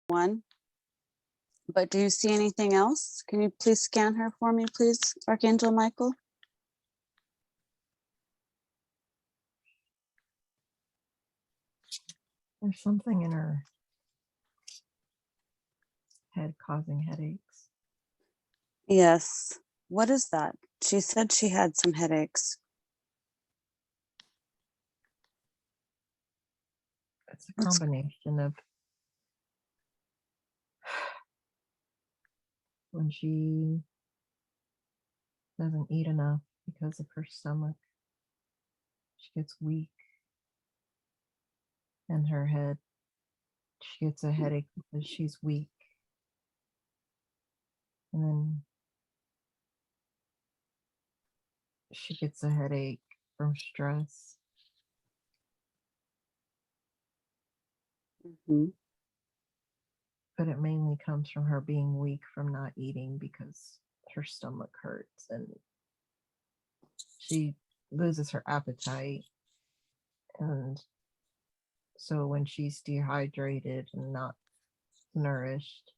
one. But do you see anything else? Can you please scan her for me, please, Archangel Michael? There's something in her head causing headaches. Yes. What is that? She said she had some headaches. It's a combination of when she doesn't eat enough because of her stomach, she gets weak, and her head, she gets a headache because she's weak. And then she gets a headache from stress. Mm-hmm. But it mainly comes from her being weak from not eating because her stomach hurts and she loses her appetite. And so when she's dehydrated and not nourished,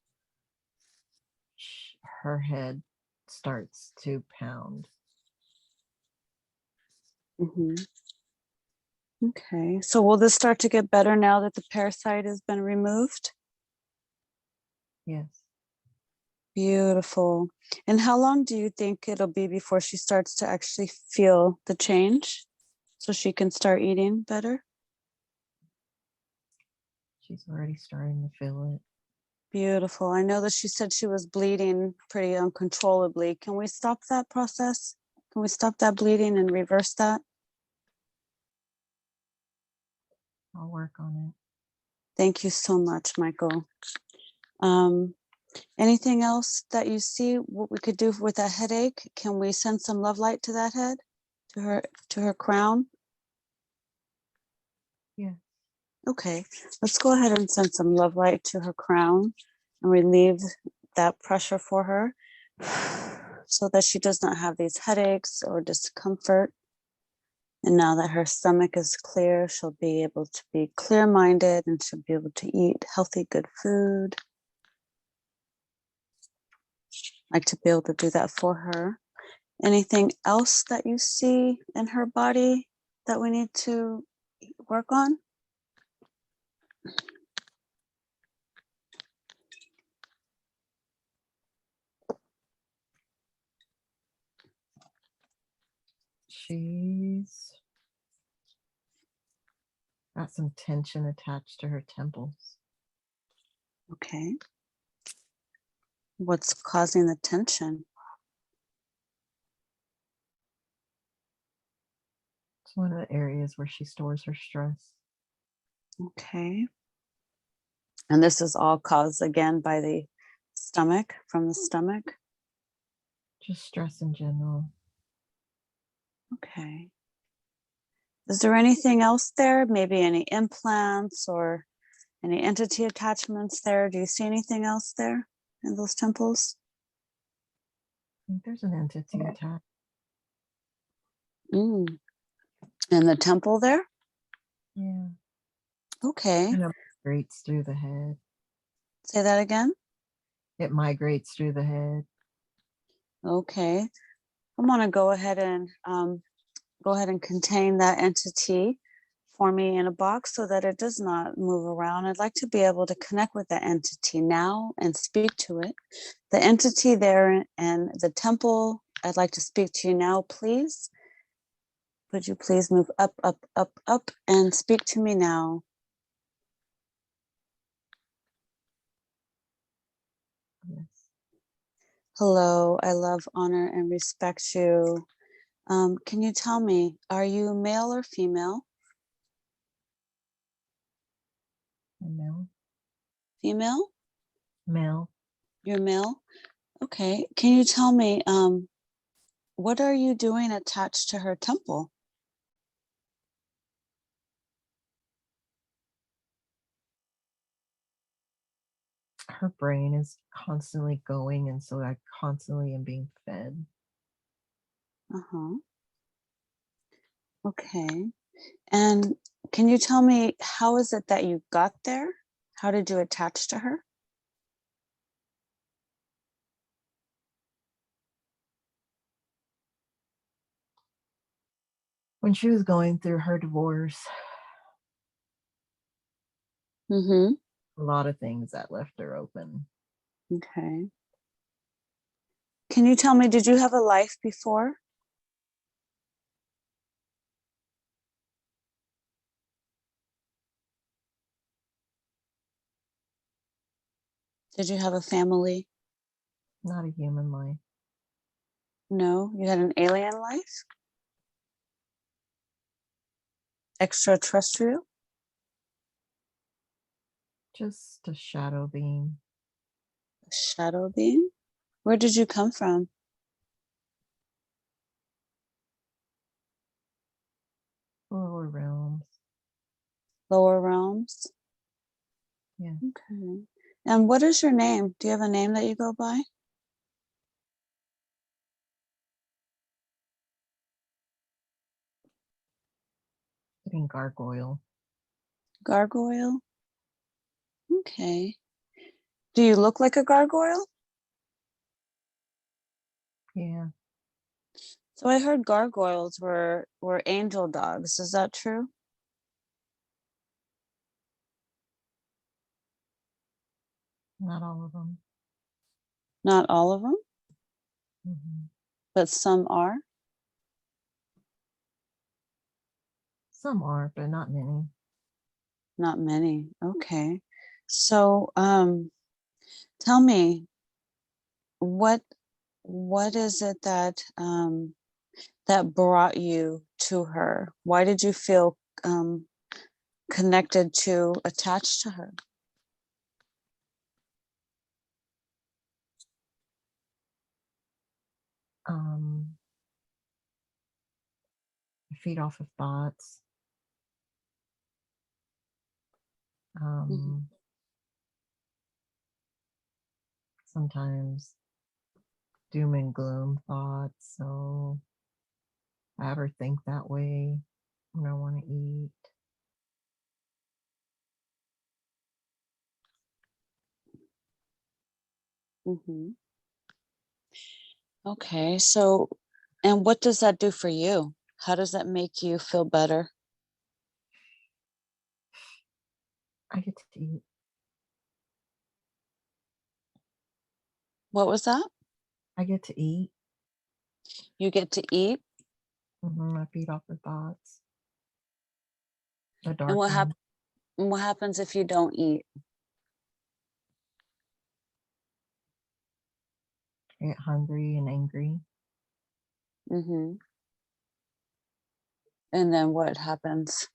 her head starts to pound. Mm-hmm. Okay, so will this start to get better now that the parasite has been removed? Yes. Beautiful. And how long do you think it'll be before she starts to actually feel the change so she can start eating better? She's already starting to feel it. Beautiful. I know that she said she was bleeding pretty uncontrollably. Can we stop that process? Can we stop that bleeding and reverse that? I'll work on it. Thank you so much, Michael. Anything else that you see what we could do with that headache? Can we send some love light to that head, to her crown? Yeah. Okay, let's go ahead and send some love light to her crown and relieve that pressure for her so that she does not have these headaches or discomfort. And now that her stomach is clear, she'll be able to be clear-minded and she'll be able to eat healthy, good food. I'd like to be able to do that for her. Anything else that you see in her body that we need to work on? She's got some tension attached to her temples. Okay. What's causing the tension? It's one of the areas where she stores her stress. Okay. And this is all caused again by the stomach, from the stomach? Just stress in general. Okay. Is there anything else there? Maybe any implants or any entity attachments there? Do you see anything else there in those temples? I think there's an entity attached. In the temple there? Yeah. Okay. Kind of migrates through the head. Say that again? It migrates through the head. Okay. I'm going to go ahead and contain that entity for me in a box so that it does not move around. I'd like to be able to connect with the entity now and speak to it. The entity there and the temple, I'd like to speak to you now, please. Would you please move up, up, up, up and speak to me now? Yes. Hello, I love, honor, and respect you. Can you tell me, are you male or female? Male. Female? Male. You're male? Okay. Can you tell me, what are you doing attached to her temple? Her brain is constantly going, and so I constantly am being fed. Uh-huh. Okay. And can you tell me, how is it that you got there? How did you attach to her? when she was going through her divorce, Mm-hmm. a lot of things that left her open. Okay. Can you tell me, did you have a life before? Did you have a family? Not a human life. No, you had an alien life? Extraterrestrial? Just a shadow being. A shadow being? Where did you come from? Lower realms. Lower realms? Yeah. Okay. And what is your name? Do you have a name that you go by? Getting gargoyle. Gargoyle? Okay. Do you look like a gargoyle? Yeah. So I heard gargoyles were angel dogs. Is that true? Not all of them. Not all of them, Mm-hmm. but some are. Some are, but not many. Not many. Okay. So tell me, what is it that that brought you to her? Why did you feel connected to, attached to her? I feed off of thoughts. Mhm. Sometimes doom and gloom thoughts. So I ever think that way when I want to eat. Mhm. Okay, so, and what does that do for you? How does that make you feel better? I get to eat. What was that? I get to eat. You get to eat? I feed off the thoughts. The And dark one. what happens if you don't eat? I get hungry and angry. Mm-hmm. And then what happens?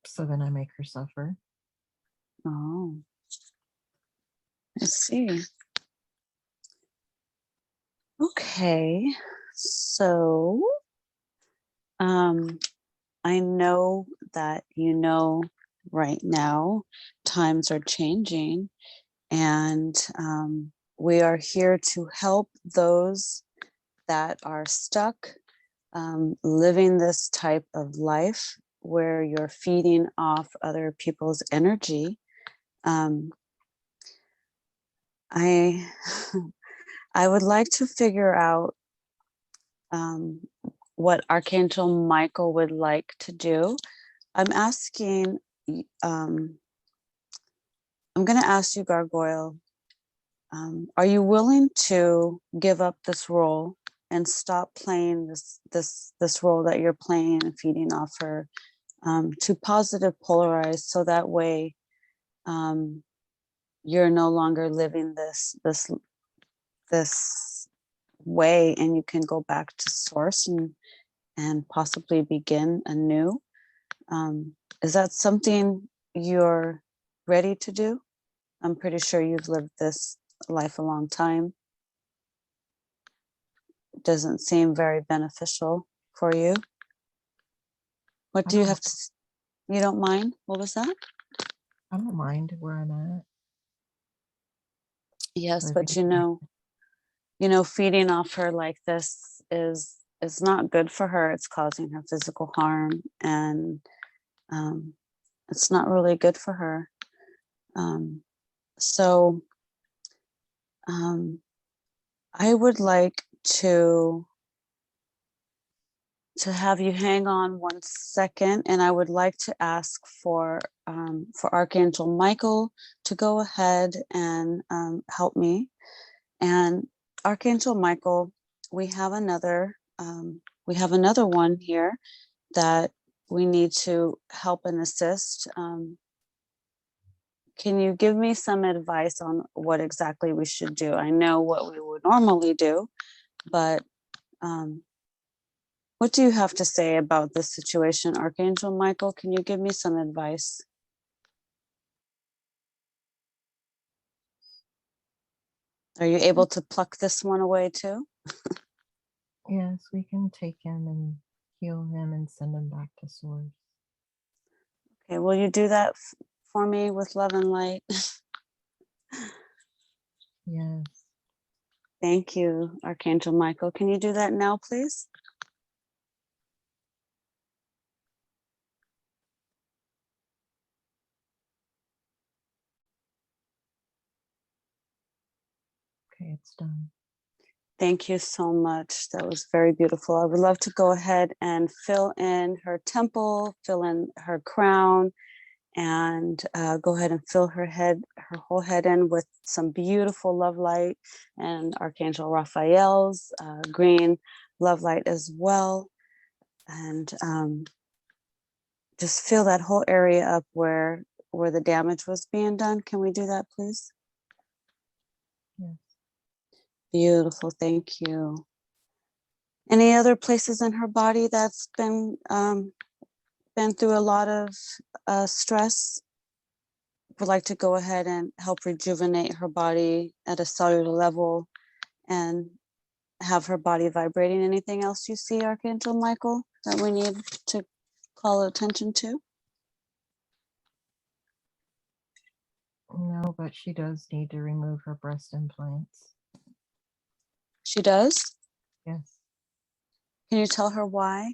So then I make her suffer. Oh, I see. Okay, so I know that right now times are changing, and we are here to help those that are stuck living this type of life where you're feeding off other people's energy. Um, I I would like to figure out um, what Archangel Michael would like to do. I'm asking, um, I'm going to ask you, Gargoyle, are you willing to give up this role and stop playing this role that you're playing and feeding off her, to positive polarize, so that way um, you're no longer living this way, and you can go back to source and possibly begin anew. Is that something you're ready to do? I'm pretty sure you've lived this life a long time. It doesn't seem very beneficial for you. What I do you don't have to, you don't mind? What was that? I don't mind where I'm at. Yes, but Living here. feeding off her like this is not good for her. It's causing her physical harm, and um, it's not really good for her. Um, so um, I would like to have you hang on 1 second, and I would like to ask for Archangel Michael to go ahead and help me. And Archangel Michael, we have another one here that we need to help and assist. Can you give me some advice on what exactly we should do? I know what we would normally do, but what do you have to say about this situation, Archangel Michael? Can you give me some advice? Are you able to pluck this one away too? Yes, we can take him and heal him and send him back to source. Okay, will you do that for me with love and light? Yes. Thank you, Archangel Michael. Can you do that now, please? Okay, it's done. Thank you so much. That was very beautiful. I would love to go ahead and fill in her temple, fill in her crown, and go ahead and fill her whole head in with some beautiful love light and Archangel Raphael's green love light as well. And just fill that whole area up where the damage was being done. Can we do that, please? Yes. Beautiful, thank you. Any other places in her body that's been through a lot of stress? Would like to go ahead and help rejuvenate her body at a cellular level and have her body vibrating. Anything else you see, Archangel Michael, that we need to call attention to? No, but she does need to remove her breast implants. She does? Yes. Can you tell her why?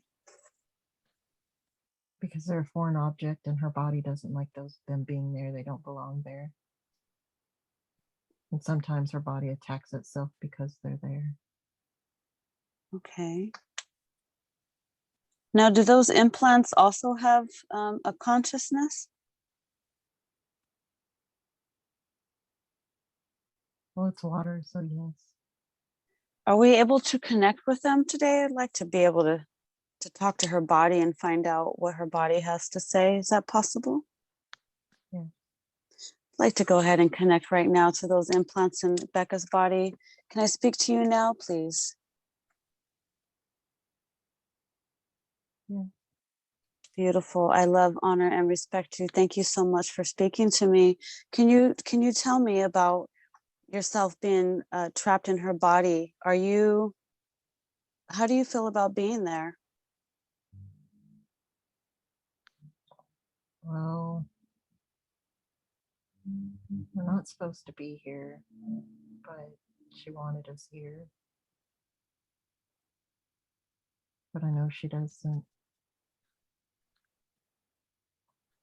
Because they're a foreign object and her body doesn't like them being there. They don't belong there. And sometimes her body attacks itself because they're there. Okay. Now, do those implants also have a consciousness? Well, it's water, so yes. Are we able to connect with them today? I'd like to be able to talk to her body and find out what her body has to say. Is that possible? Yeah. I'd like to go ahead and connect right now to those implants in Becca's body. Can I speak to you now, please? Yeah. Beautiful. I love, honor, and respect you. Thank you so much for speaking to me. Can you tell me about yourself being trapped in her body? How do you feel about being there? Well, we're not supposed to be here, but she wanted us here. But I know she doesn't.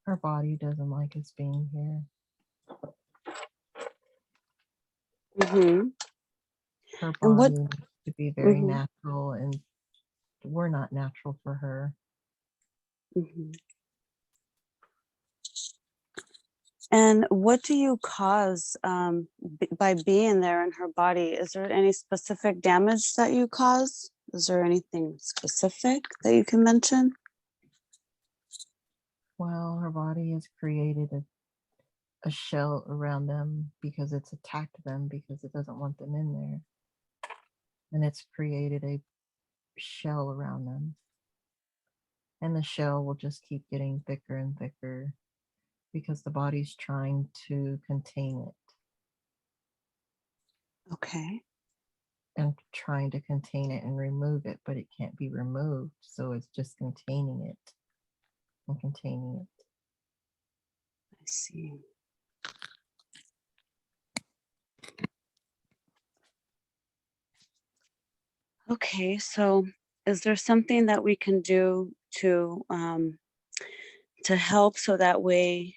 Her body doesn't like us being here. Mm-hmm. Her And what? body needs to be very natural, and we're not natural for her. Mm-hmm. And what do you cause by being there in her body? Is there any specific damage that you cause? Is there anything specific that you can mention? Well, her body has created a shell around them because it's attacked them because it doesn't want them in there. And it's created a shell around them. And the shell will just keep getting thicker and thicker because the body's trying to contain it Okay. and trying to contain it and remove it, but it can't be removed. So it's just containing it and containing it. I see. Okay, so is there something that we can do to help so that way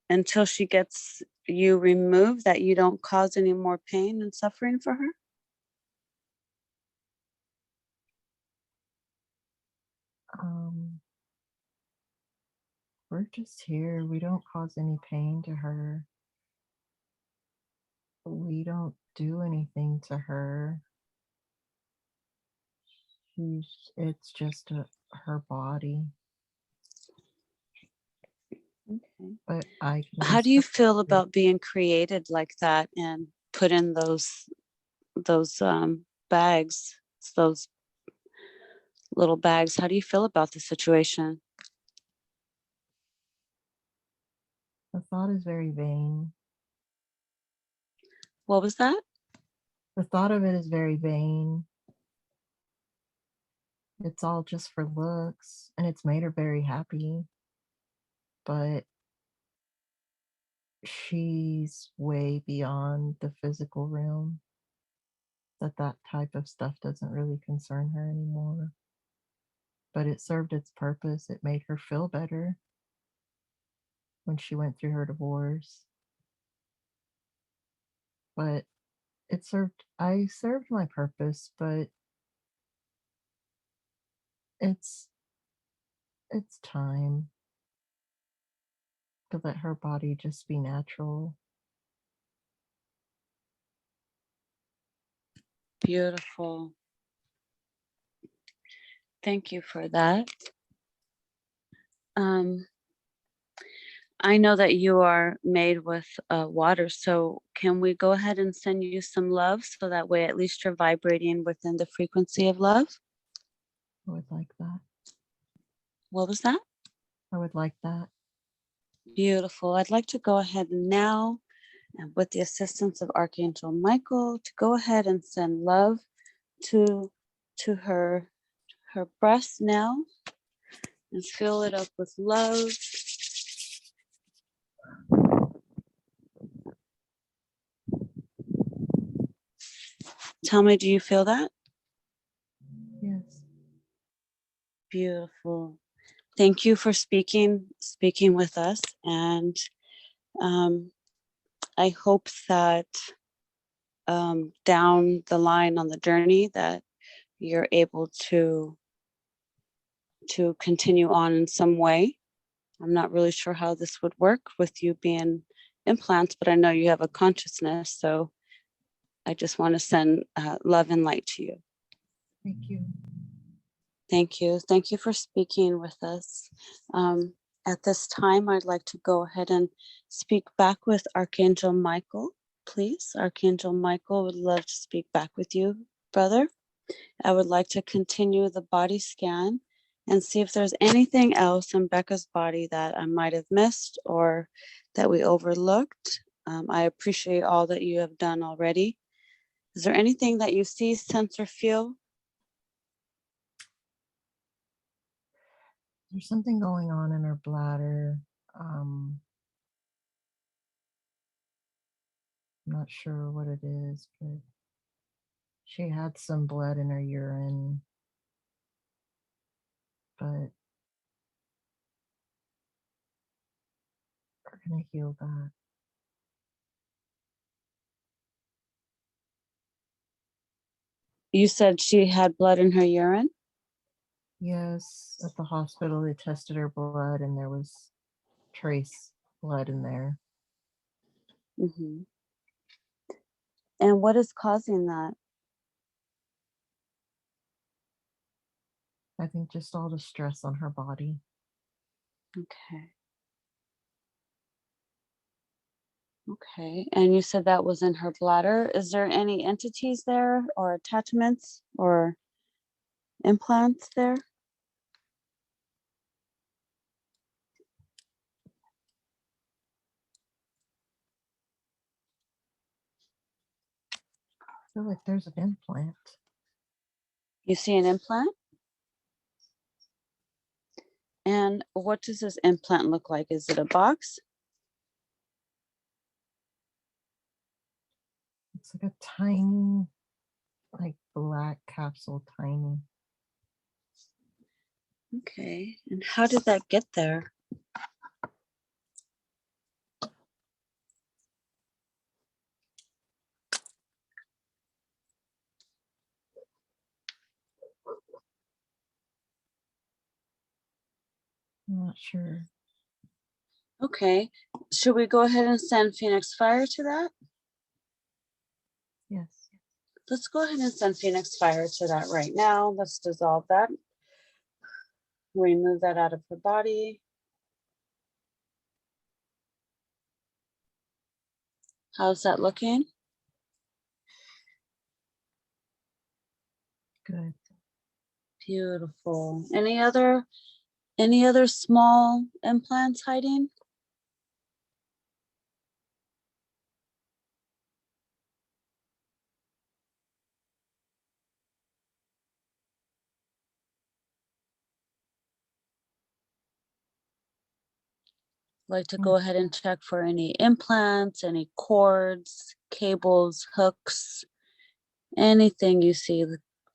until she gets you removed, that you don't cause any more pain and suffering for her? Um, we're just here. We don't cause any pain to her. We don't do anything to her. It's just her body. Okay. But I can How just do you feel about being created like that and put in those bags, those little bags? How do you feel about the situation? the thought is very vain. What was that? The thought of it is very vain. It's all just for looks, and it's made her very happy. But she's way beyond the physical realm. That type of stuff doesn't really concern her anymore. But it served its purpose. It made her feel better when she went through her divorce. But I served my purpose, but it's time to let her body just be natural. Beautiful. Thank you for that. I know that you are made with water, so can we go ahead and send you some love so that way at least you're vibrating within the frequency of love? I would like that. What was that? I would like that. Beautiful. I'd like to go ahead now, and with the assistance of Archangel Michael, to go ahead and send love to her breast now and fill it up with love. Tell me, do you feel that? Yes. Beautiful. Thank you for speaking with us, and I hope that down the line on the journey that you're able to continue on in some way. I'm not really sure how this would work with you being implants, but I know you have a consciousness, so I just want to send love and light to you. Thank you. Thank you. Thank you for speaking with us. At this time, I'd like to go ahead and speak back with Archangel Michael, please. Archangel Michael would love to speak back with you, brother. I would like to continue the body scan and see if there's anything else in Becca's body that I might have missed or that we overlooked. I appreciate all that you have done already. Is there anything that you see, sense, or feel? There's something going on in her bladder. I'm not sure what it is, but she had some blood in her urine, but we're going to heal that. You said she had blood in her urine? Yes, at the hospital, they tested her blood and there was trace blood in there. Mm-hmm. And what is causing that? I think just all the stress on her body. Okay. Okay. And you said that was in her bladder. Is there any entities there or attachments or implants there? I feel like there's an implant. You see an implant? And what does this implant look like? Is it a box? It's like a tiny, like black capsule, tiny. Okay. And how did that get there? not sure. Okay. Should we go ahead and send Phoenix Fire to that? Yes. Let's go ahead and send Phoenix Fire to that right now. Let's dissolve that. Remove that out of her body. How's that looking? Good. Beautiful. Any other small implants hiding? Like to go ahead and check for any implants, any cords, cables, hooks, anything you see.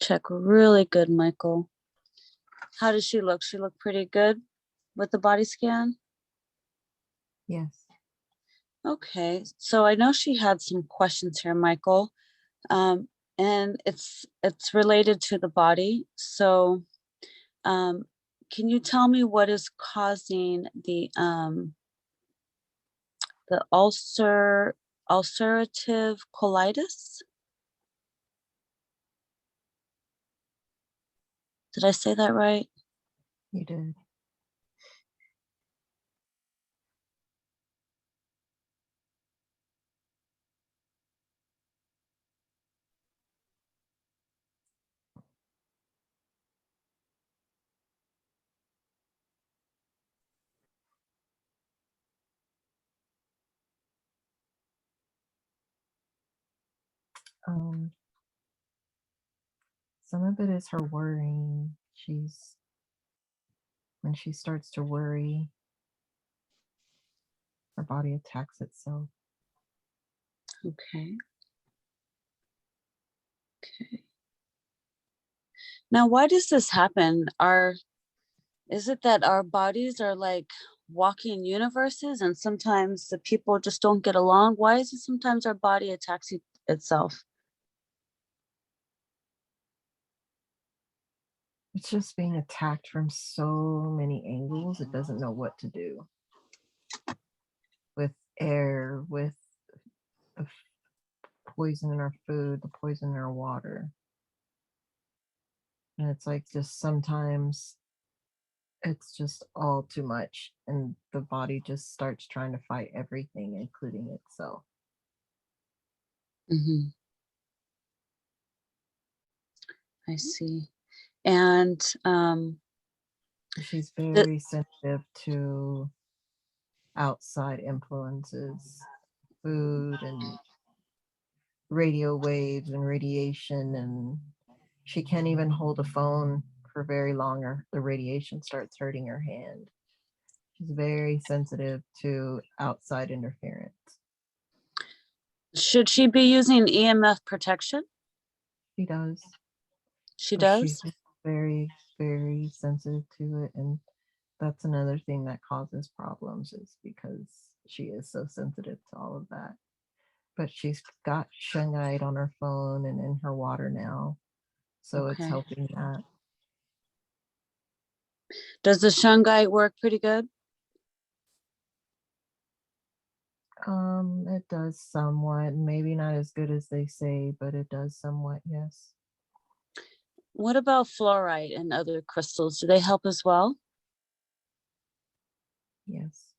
Check really good, Michael. How does she look? She look pretty good with the body scan? Yes. Okay, so I know she had some questions here, Michael, and it's related to the body. So, can you tell me what is causing the ulcerative colitis? Did I say that right? You did. Some of it is her worrying. When she starts to worry, her body attacks itself. Okay. Okay. Now, why does this happen? Is it that our bodies are like walking universes and sometimes the people just don't get along? Why is it sometimes our body attacks itself? It's just being attacked from so many angles, it doesn't know what to do. With air, with the poison in our food, the poison in our water. And it's like just sometimes it's just all too much. And the body just starts trying to fight everything, including itself. Mm-hmm. I see. And She's very sensitive to outside influences, food and radio waves and radiation, and she can't even hold a phone for very long or the radiation starts hurting her hand. She's very sensitive to outside interference. should she be using EMF protection? She does. She But she's does? just very, very sensitive to it. And that's another thing that causes problems is because she is so sensitive to all of that. But she's got shungite on her phone and in her water now. So it's Okay. helping that. Does the shungite work pretty good? It does somewhat, maybe not as good as they say, but it does somewhat, yes. What about fluorite and other crystals? Do they help as well? Yes.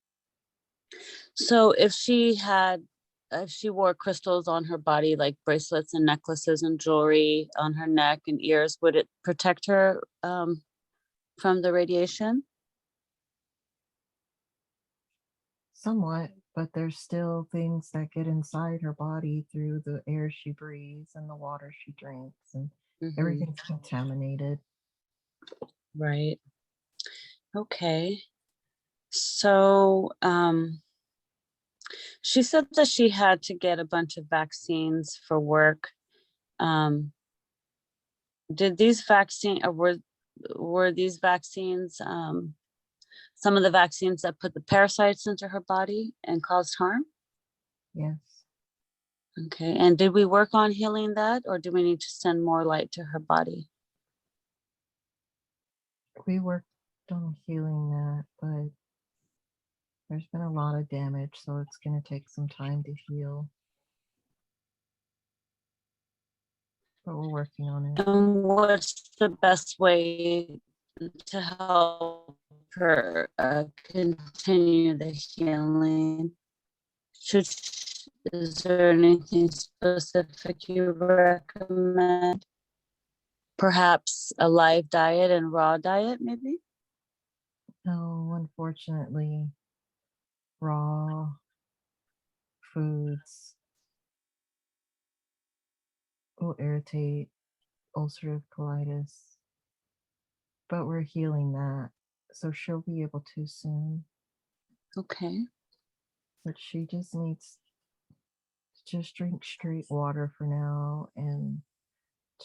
So if she wore crystals on her body, like bracelets and necklaces and jewelry on her neck and ears, would it protect her from the radiation? Somewhat, but there's still things that get inside her body through the air she breathes and the water she drinks, and everything's contaminated. Right. Okay. So she said that she had to get a bunch of vaccines for work. Did these vaccine or were these vaccines some of the vaccines that put the parasites into her body and caused harm? Yes. Okay. And did we work on healing that, or do we need to send more light to her body? We work on healing that, but there's been a lot of damage, so it's going to take some time to heal. But we're working on it. And what's the best way to help her continue the healing? Is there anything specific you recommend? Perhaps a live diet and raw diet, maybe? No, unfortunately, raw foods will irritate ulcerative colitis, but we're healing that, so she'll be able to soon. Okay. But she just needs to just drink straight water for now and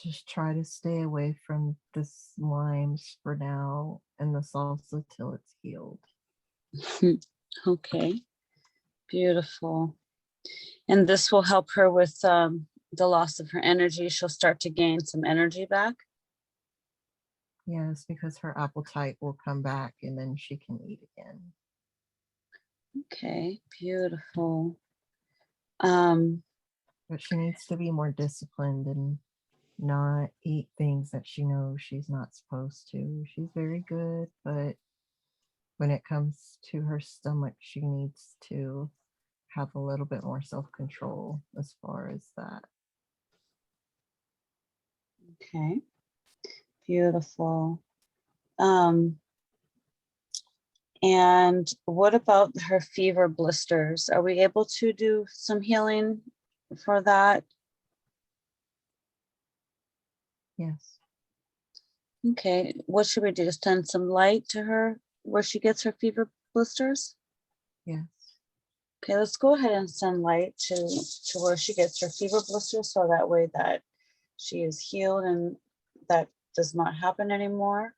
just try to stay away from the slimes for now and the salsa till it's healed. Okay. Beautiful. And this will help her with the loss of her energy. She'll start to gain some energy back. Yes, because her appetite will come back and then she can eat again. Okay, beautiful. But she needs to be more disciplined and not eat things that she knows she's not supposed to. She's very good, but when it comes to her stomach, she needs to have a little bit more self-control as far as that. Okay, beautiful. And what about her fever blisters? Are we able to do some healing for that? Yes. Okay, what should we do? Send some light to her where she gets her fever blisters? Yes. Okay, let's go ahead and send light to where she gets her fever blisters, so that way that she is healed and that does not happen anymore.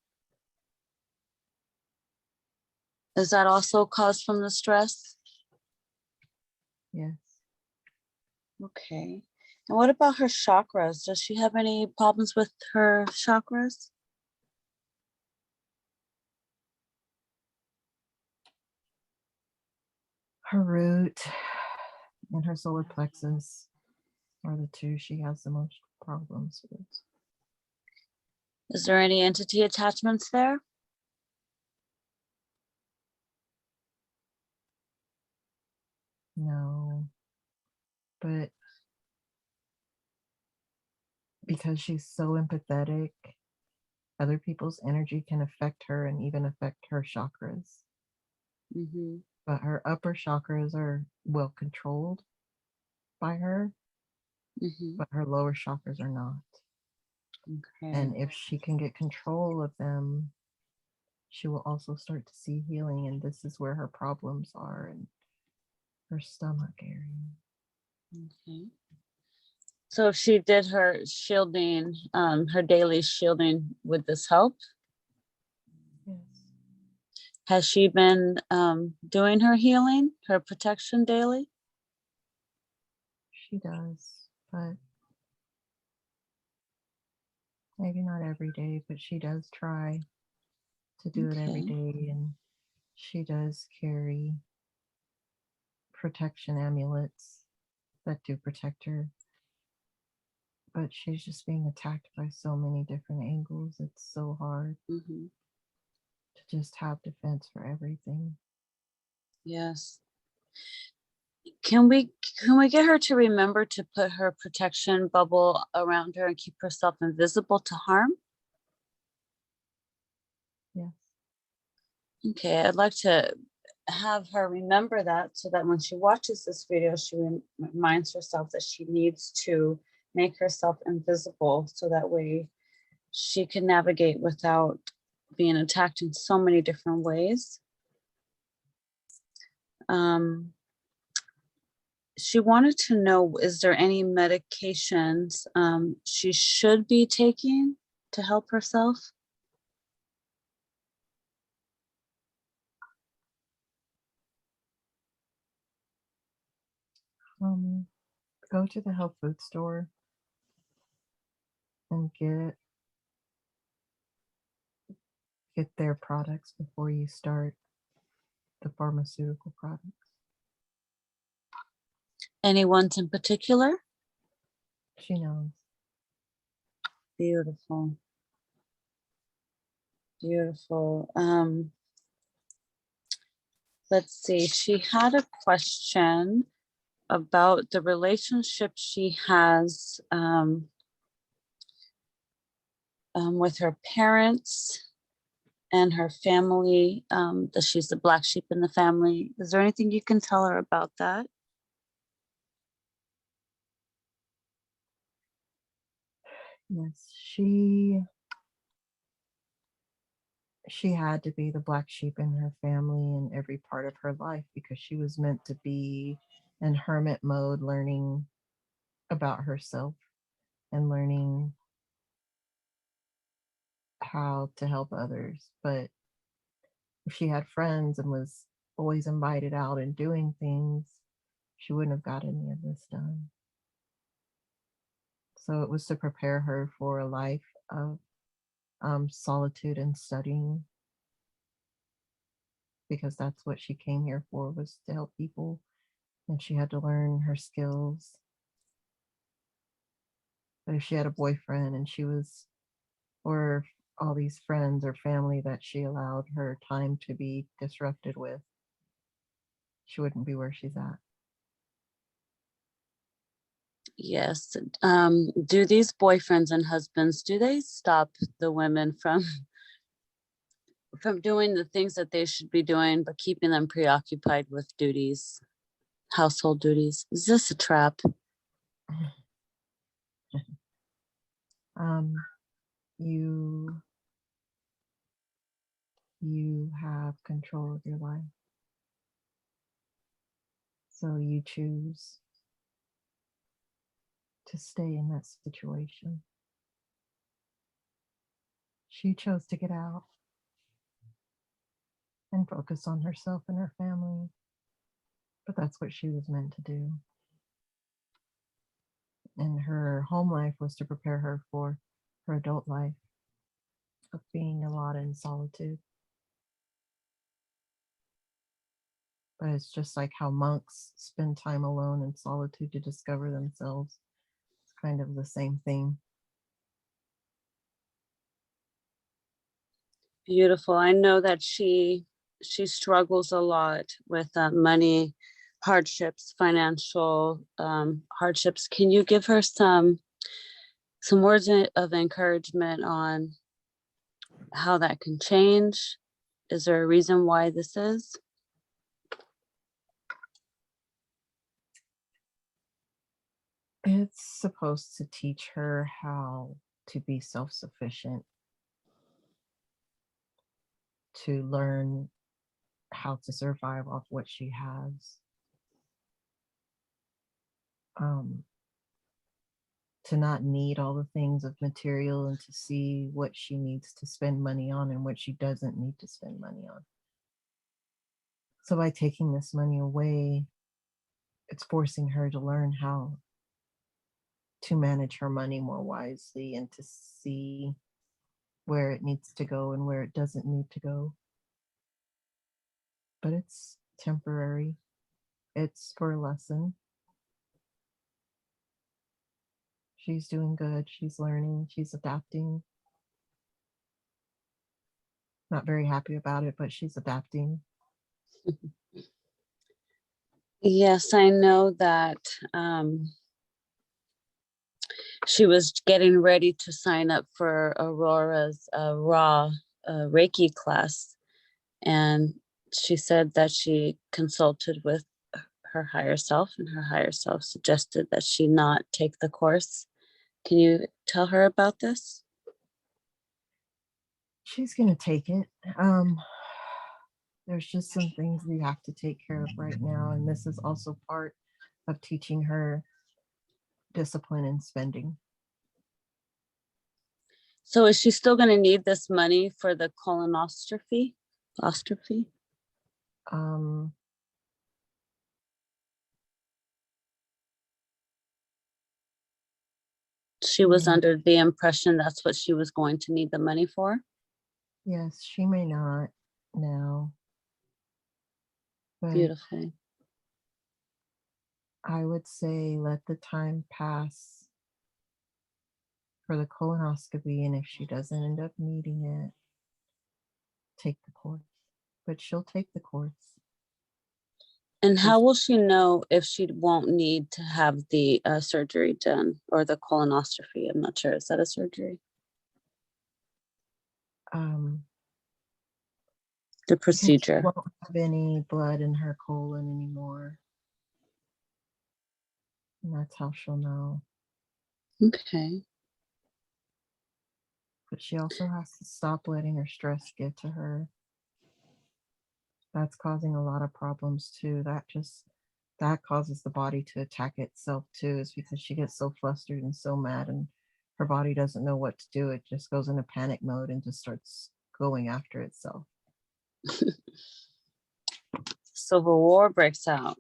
Is that also caused from the stress? Yes. Okay. And what about her chakras? Does she have any problems with her chakras? Her root and her solar plexus are the two she has the most problems with. Is there any entity attachments there? No. But because she's so empathetic, other people's energy can affect her and even affect her chakras. Mm-hmm. But her upper chakras are well controlled by her, Mm-hmm. but her lower chakras are not. Okay. And if she can get control of them, she will also start to see healing. And this is where her problems are in her stomach area. Okay. So if she did her shielding, her daily shielding, would this help? Yes. Has she been doing her healing, her protection daily? She does, but maybe not every day, but she does try to do it every Okay. day. And she does carry protection amulets that do protect her. But she's just being attacked by so many different angles. It's so hard Mm-hmm. to just have defense for everything. Yes. Can we get her to remember to put her protection bubble around her and keep herself invisible to harm? Yes. Okay, I'd like to have her remember that, so that when she watches this video, she reminds herself that she needs to make herself invisible, so that way she can navigate without being attacked in so many different ways. She wanted to know, is there any medications she should be taking to help herself? Go to the health food store and get get their products before you start the pharmaceutical products. Any ones in particular? She knows. Beautiful. Beautiful. Let's see. She had a question about the relationship she has with her parents and her family, that she's the black sheep in the family. Is there anything you can tell her about that? Yes, she had to be the black sheep in her family in every part of her life because she was meant to be in hermit mode, learning about herself and learning how to help others. But if she had friends and was always invited out and doing things, she wouldn't have got any of this done. So it was to prepare her for a life of solitude and studying, because that's what she came here for, was to help people, and she had to learn her skills. But if she had a boyfriend and she was, or all these friends or family that she allowed her time to be disrupted with, she wouldn't be where she's at. Yes. Do these boyfriends and husbands, do they stop the women from doing the things that they should be doing, but keeping them preoccupied with duties, household duties? Is this a trap? You have control of your life. So you choose to stay in that situation. She chose to get out and focus on herself and her family, but that's what she was meant to do. And her home life was to prepare her for her adult life of being a lot in solitude. But it's just like how monks spend time alone in solitude to discover themselves. It's kind of the same thing. Beautiful. I know that she struggles a lot with money hardships, financial hardships. Can you give her some words of encouragement on how that can change? Is there a reason why this is? It's supposed to teach her how to be self sufficient, to learn how to survive off what she has, to not need all the things of material, and to see what she needs to spend money on and what she doesn't need to spend money on. So by taking this money away, it's forcing her to learn how to manage her money more wisely and to see where it needs to go and where it doesn't need to go. But it's temporary. It's for a lesson. She's doing good. She's learning. She's adapting. Not very happy about it, but she's adapting. Yes, I know that she was getting ready to sign up for Aurora's raw Reiki class. And she said that she consulted with her higher self, and her higher self suggested that she not take the course. Can you tell her about this? She's going to take it. There's just some things we have to take care of right now. And this is also part of teaching her discipline and spending. So is she still going to need this money for the colonoscopy? Ostrophy? Um, She was under the impression that's what she was going to need the money for. Yes, she may not now, but Beautiful. I would say let the time pass for the colonoscopy, and if she doesn't end up needing it, take the course. But she'll take the course. And how Just will she know if she won't need to have the surgery done, or the colonoscopy? I'm not sure. Is that a surgery? um The because she procedure. won't have any blood in her colon anymore. And that's how she'll know. Okay. But she also has to stop letting her stress get to her. That's causing a lot of problems too. That causes the body to attack itself too, is because she gets so flustered and so mad, and her body doesn't know what to do. It just goes into panic mode and just starts going after itself. Civil war breaks out.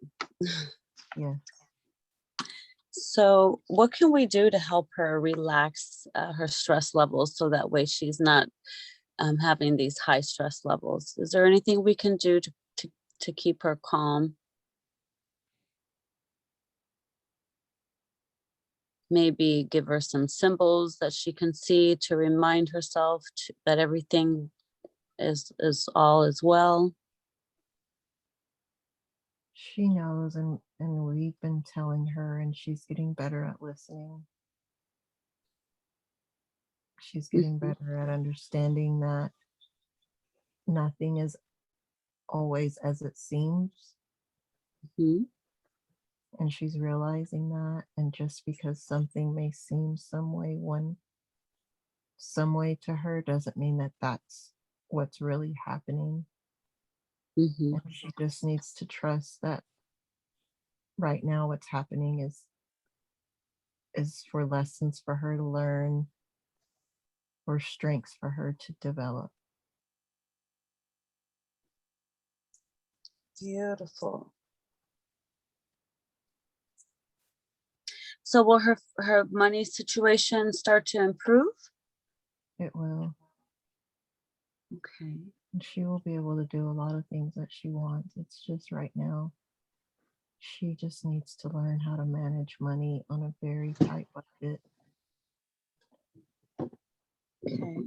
Yeah. So, what can we do to help her relax her stress levels so that way she's not having these high stress levels? Is there anything we can do to keep her calm? Maybe give her some symbols that she can see to remind herself that everything is all is well. She knows, and we've been telling her, and she's getting better at listening. She's getting Mhm, better at understanding that nothing is always as it seems. mhm, And she's realizing that. And just because something may seem some way to her doesn't mean that that's what's really happening. mhm. And she just needs to trust that right now what's happening is for lessons for her to learn, or strengths for her to develop. Beautiful. So will her money situation start to improve? It will. Okay. And she will be able to do a lot of things that she wants. It's just right now she just needs to learn how to manage money on a very tight budget, Okay.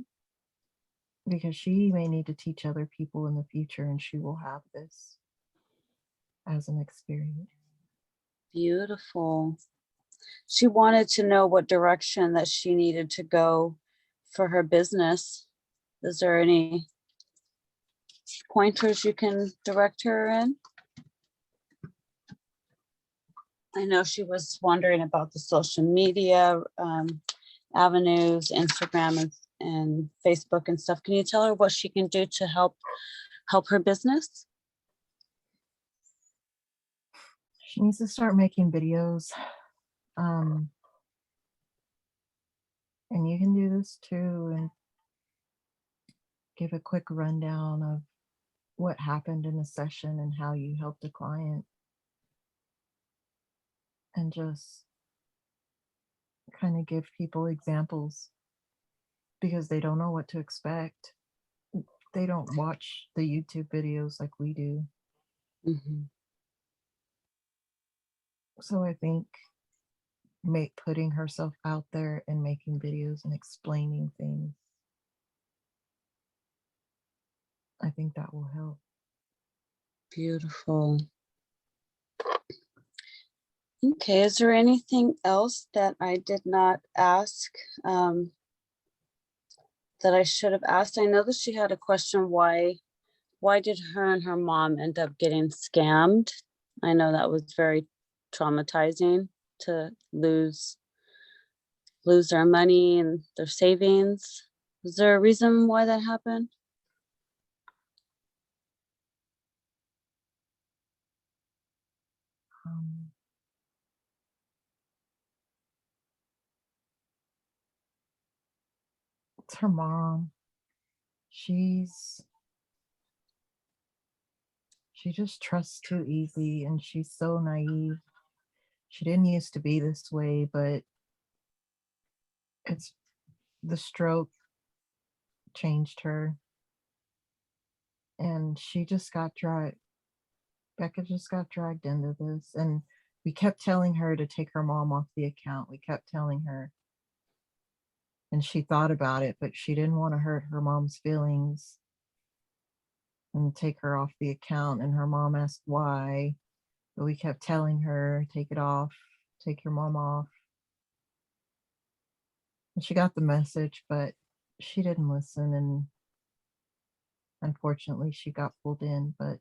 because she may need to teach other people in the future, and she will have this as an experience. Beautiful. She wanted to know what direction that she needed to go for her business. Is there any pointers you can direct her in? I know she was wondering about the social media avenues, Instagram and Facebook and stuff. Can you tell her what she can do to help her business? She needs to start making videos. Um, and you can do this too, and give a quick rundown of what happened in a session and how you helped a client, and just kind of give people examples, because they don't know what to expect. They don't watch the YouTube videos like we do. Mhm. So I think putting herself out there and making videos and explaining things, I think that will help. Beautiful. Okay, is there anything else that I did not ask um, that I should have asked? I know that she had a question, why did her and her mom end up getting scammed? I know that was very traumatizing to lose their money and their savings. Is there a reason why that happened? Um, it's her mom. She's she just trusts too easy, and she's so naive. She didn't used to be this way, but it's the stroke changed her. And she just got dragged. Becca just got dragged into this, and we kept telling her to take her mom off the account. We kept telling her, and she thought about it, but she didn't want to hurt her mom's feelings and take her off the account. And her mom asked why, but we kept telling her, take it off, take your mom off. And she got the message, but she didn't listen, and unfortunately she got pulled in. But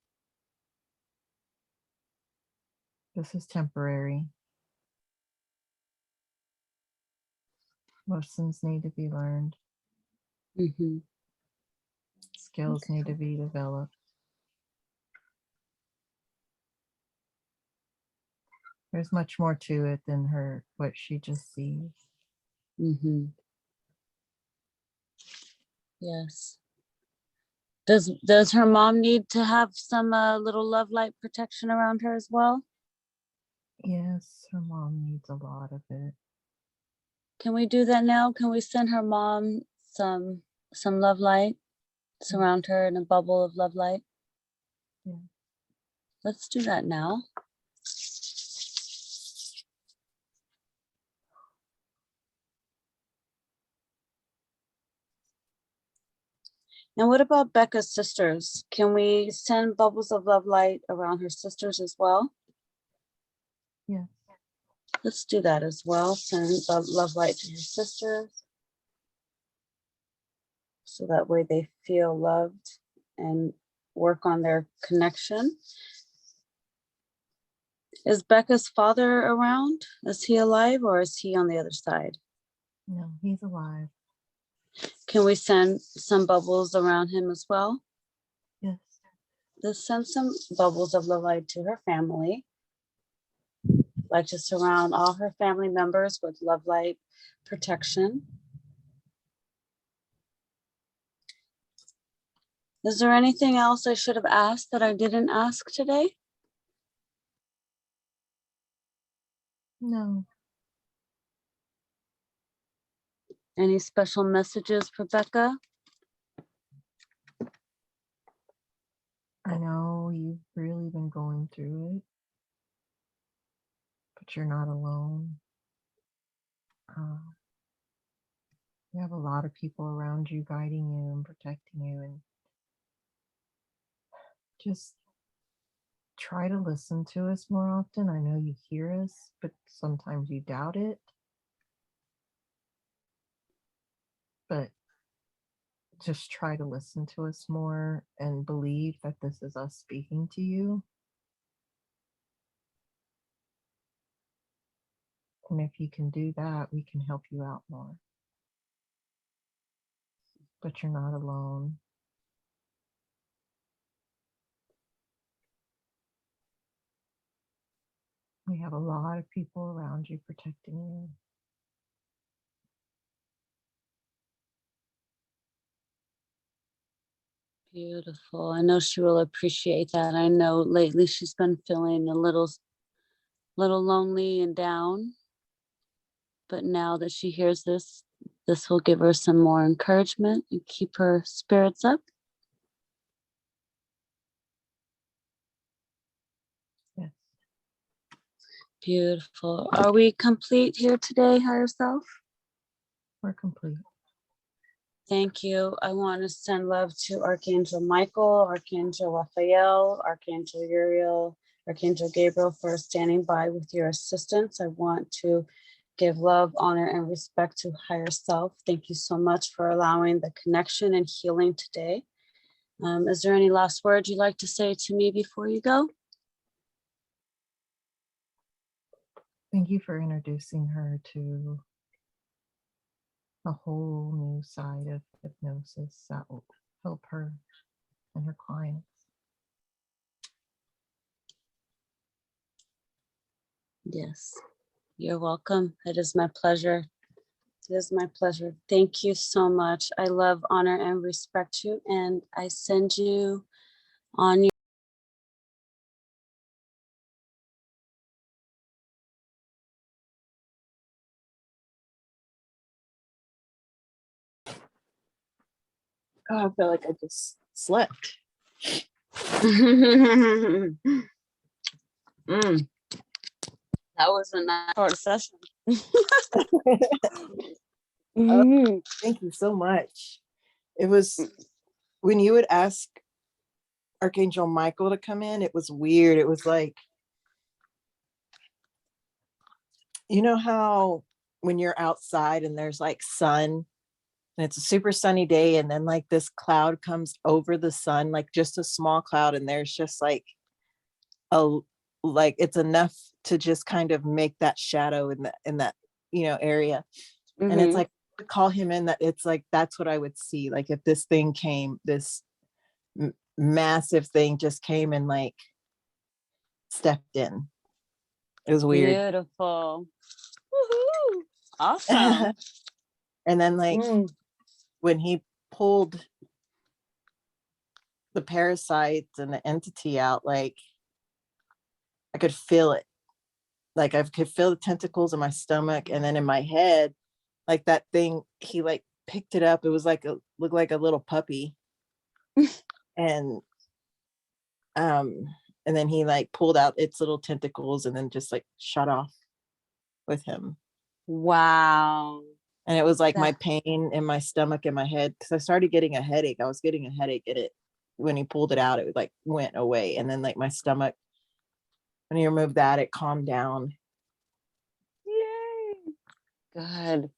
this is temporary. Lessons need to be learned. Mm-hmm. Skills need to be developed. There's much more to it than what she just sees. Mm-hmm. Yes. Does her mom need to have some little love light protection around her as well? Yes, her mom needs a lot of it. Can we do that now? Can we send her mom some love light? Surround her in a bubble of love light. Yeah. Let's do that now. And what about Becca's sisters? Can we send bubbles of love light around her sisters as well? Yeah. Let's do that as well. Send love light to her sisters. So that way they feel loved and work on their connection. Is Becca's father around? Is he alive or is he on the other side? No, he's alive. Can we send some bubbles around him as well? Yes. Let's send some bubbles of love light to her family. Like to surround all her family members with love light protection. Is there anything else I should have asked that I didn't ask today? No. Any special messages for Becca? I know you've really been going through it, but you're not alone. You have a lot of people around you guiding you and protecting you, and just try to listen to us more often. I know you hear us, but sometimes you doubt it. But just try to listen to us more and believe that this is us speaking to you. And if you can do that, we can help you out more. But you're not alone. We have a lot of people around you protecting you. Beautiful. I know she will appreciate that. I know lately she's been feeling a little lonely and down. But now that she hears this, this will give her some more encouragement and keep her spirits up. Yes. Beautiful. Are we complete here today, higher self? We're complete. Thank you. I want to send love to Archangel Michael, Archangel Raphael, Archangel Uriel, Archangel Gabriel for standing by with your assistance. I want to give love, honor, and respect to higher self. Thank you so much for allowing the connection and healing today. Is there any last words you'd like to say to me before you go? Thank you for introducing her to a whole new side of hypnosis that will help her and her clients. Yes, you're welcome. It is my pleasure. It is my pleasure. Thank you so much. I love, honor, and respect you. And I send you on your Oh, I feel like I just slept. Mm, that was a nice short session. Mhm. Thank you so much. It was when you would ask Archangel Michael to come in, it was weird. It was like, you know how when you're outside and there's like sun and it's a super sunny day and then like this cloud comes over the sun, like just a small cloud, and there's just like a like it's enough to just kind of make that shadow in that area. And it's Mhm. like to call him in, that it's like that's what I would see. Like if this thing came, this massive thing just came and like stepped in. It was weird. Beautiful. Woohoo. Awesome. And then like when he pulled the parasites and the entity out, like I could feel it. Like I could feel the tentacles in my stomach, and then in my head, like that thing, he like picked it up. It was like looked like a little puppy. and um and then he like pulled out its little tentacles and then just like shut off with him. Wow. And it was like my That, pain in my stomach and my head, because I started getting a headache. I was getting a headache, and it when he pulled it out, it like went away. And then like my stomach, when he removed that, it calmed down. yay. Good.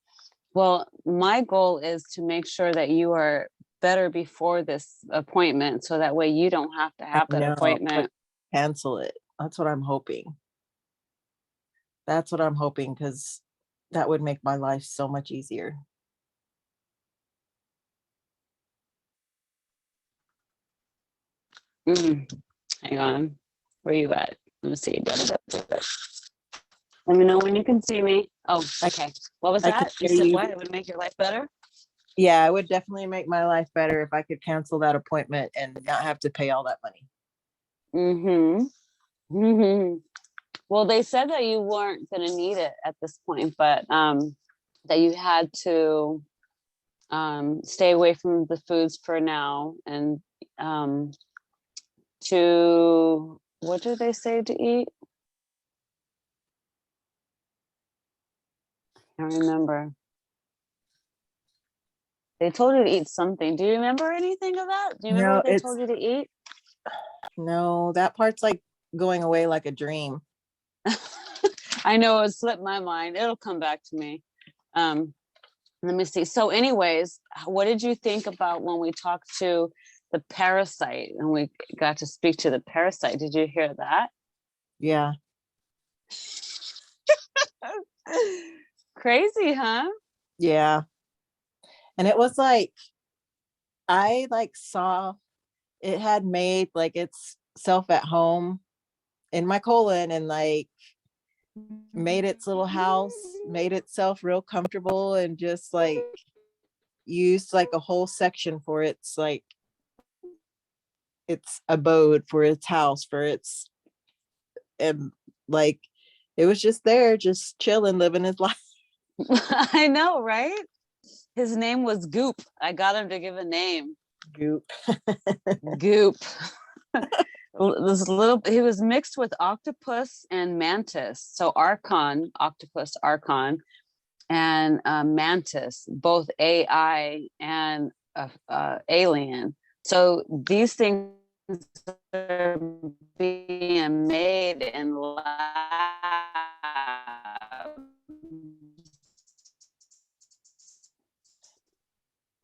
Well, my goal is to make sure that you are better before this appointment, so that way you don't have to I have that know, like appointment. cancel it. That's what I'm hoping. That's what I'm hoping, because that would make my life so much easier. Mm. Hang on. Where you at? Let me see. Let me know when you can see me. Oh, okay. What was I can that? You hear said you. what? It would make your life better? Yeah, it would definitely make my life better if I could cancel that appointment and not have to pay all that money. Mm-hmm. Mm-hmm. Well, they said that you weren't going to need it at this point, but that you had to stay away from the foods for now, and to, what do they say to eat? I don't remember. They told you to eat something. Do you remember anything of that? Do you remember No, what they told you to eat? no, that part's like going away like a dream. I know it slipped my mind. It'll come back to me. Um, let me see. So, anyways, what did you think about when we talked to the parasite and we got to speak to the parasite? Did you hear that? Yeah. Crazy, huh? Yeah. And it was like, I like saw it had made like itself at home in my colon, and like made its little house, made itself real comfortable, and just like used like a whole section for its abode, for its house, for its, and like it was just there, just chilling, living his life. I know, right? His name was Goop. I got him to give a name. Goop. Goop. This little, he was mixed with octopus and mantis. So Archon, octopus, Archon, and mantis, both AI and alien. So these things are being made in lab.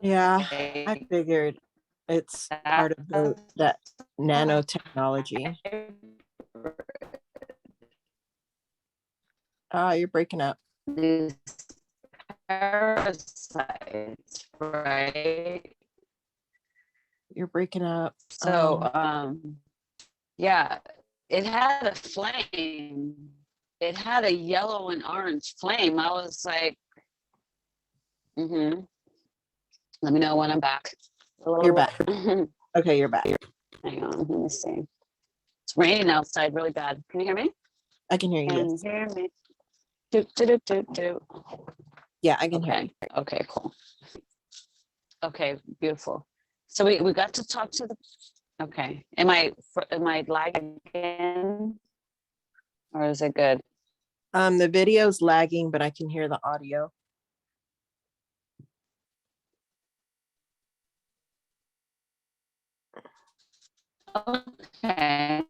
Yeah, I figured it's part of that nanotechnology. Ah, you're breaking up. These parasites, right? You're breaking up. So, yeah, it had a flame. It had a yellow and orange flame. I was like, mm-hmm. Let me know when I'm back. You're back. Hang Okay, you're back. on, let me see. It's raining outside really bad. Can you hear me? I can hear you. Can you Yes. hear me? Do, do, do, do, do. Yeah, I can hear you. Okay. Okay, cool. Okay, beautiful. So we got to talk to the Okay. Am I lagging again? Or is it good? The video's lagging, but I can hear the audio. Okay.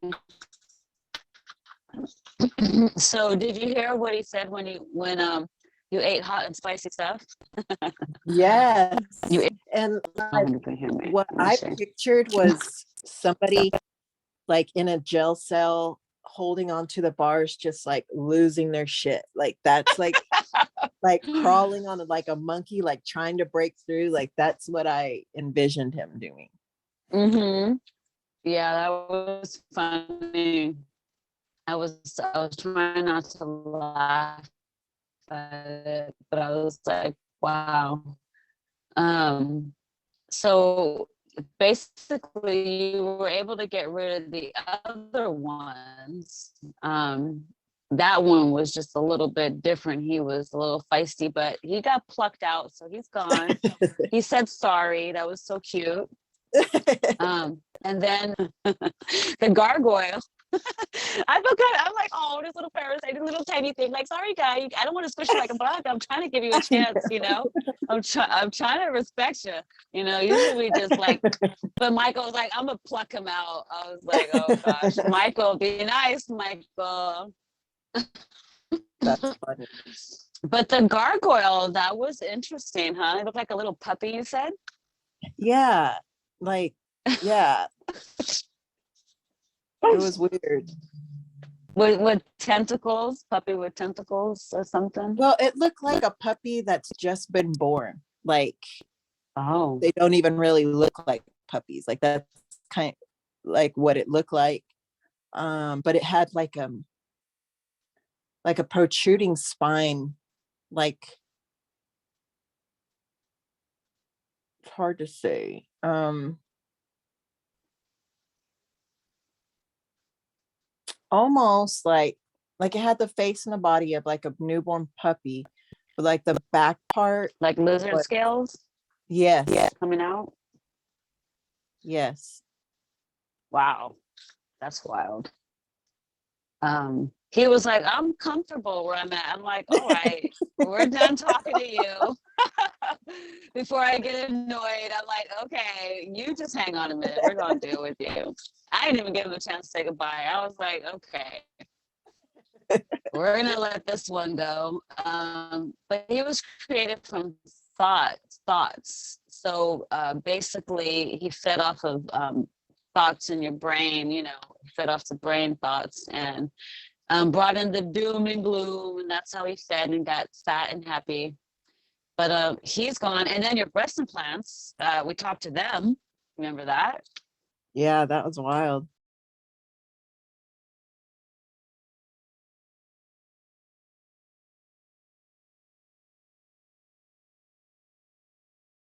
So did you hear what he said when you ate hot and spicy stuff? Yes. You ate. And Oh, like, you can hear me. what Let me I see. pictured was somebody like in a jail cell holding on to the bars, just like losing their shit. Like that's like crawling on like a monkey, like trying to break through. Like that's what I envisioned him doing. Mm-hmm. Yeah, that was funny. I was trying not to laugh at it, but I was like, wow. So basically you were able to get rid of the other ones. That one was just a little bit different. He was a little feisty, but he got plucked out, so he's gone. He said sorry. That was so cute. And then the gargoyle. I'm like, oh, this little parasite, this little tiny thing. Like, sorry, guy, I don't want to squish you like a bug. I'm trying to give you a chance, you know. I'm trying to respect you, you know. Usually we just like, but Michael was like, I'm gonna pluck him out. I was like, oh gosh, Michael, be nice, Michael. That's funny. But the gargoyle, that was interesting, huh? It looked like a little puppy, you said? Yeah, like, yeah, it was weird. With tentacles, puppy with tentacles or something. Well, it looked like a puppy that's just been born. Like Oh, they don't even really look like puppies. Like that's kind of like what it looked like. But it had like a protruding spine, like it's hard to say. Almost like it had the face and the body of like a newborn puppy, but like the back part like lizard was, scales yes, coming out. yes. Wow, that's wild. He was like, I'm comfortable where I'm at. I'm like, all right, we're done talking to you. Before I get annoyed, I'm like, okay, you just hang on a minute. We're gonna deal with you. I didn't even give him a chance to say goodbye. I was like, okay, we're gonna let this one go. But he was created from thoughts. So basically, he fed off of thoughts in your brain. You know, fed off the brain thoughts and brought in the doom and gloom, and that's how he fed and got fat and happy. But he's gone, and then your breast implants. We talked to them. Remember that? Yeah, that was wild.